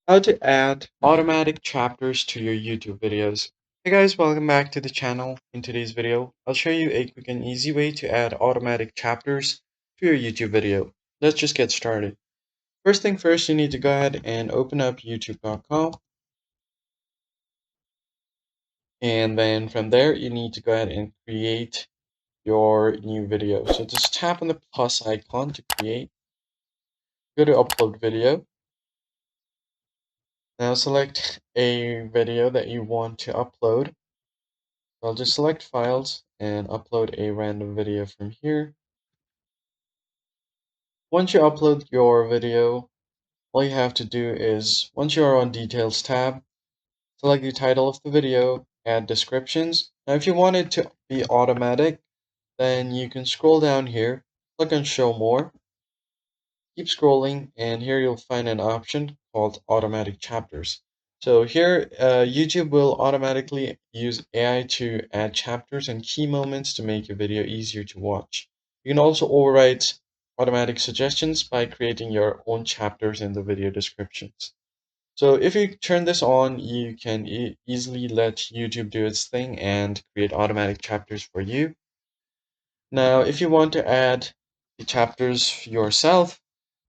How to add automatic chapters to your YouTube videos. Hey guys, welcome back to the channel. In today's video, I'll show you a quick and easy way to add automatic chapters to your YouTube video. Let's just get started. First thing first, you need to go ahead and open up youtube.com, and then from there you need to go ahead and create your new video. So just tap on the plus icon to create, go to upload video. Now select a video that you want to upload. I'll just select files and upload a random video from here. Once you upload your video, all you have to do is, once you are on Details tab, select the title of the video, add descriptions. Now if you want it to be automatic, then you can scroll down here, click on Show More, keep scrolling, and here you'll find an option called Automatic Chapters. So here, YouTube will automatically use AI to add chapters and key moments to make your video easier to watch. You can also override automatic suggestions by creating your own chapters in the video descriptions. So if you turn this on, you can easily let YouTube do its thing and create automatic chapters for you. Now, if you want to add the chapters yourself,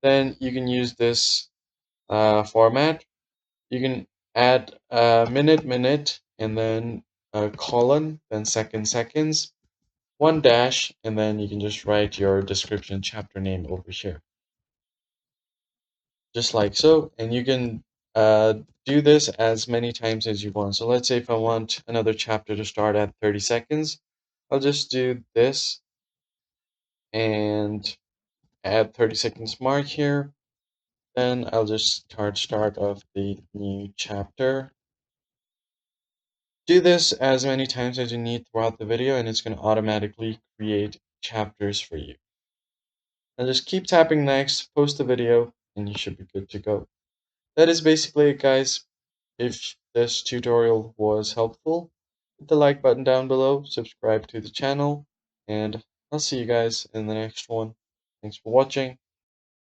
then you can use this format. You can add minute, and then a colon, then seconds, one dash, and then you can just write your description chapter name over here, just like so. And you can do this as many times as you want. So let's say if I want another chapter to start at 30 seconds, I'll just do this and add 30 seconds mark here. Then I'll just start of the new chapter. Do this as many times as you need throughout the video, and it's going to automatically create chapters for you. And just keep tapping next, post the video, and you should be good to go. That is basically it, guys. If this tutorial was helpful, hit the like button down below, subscribe to the channel, and I'll see you guys in the next one. Thanks for watching.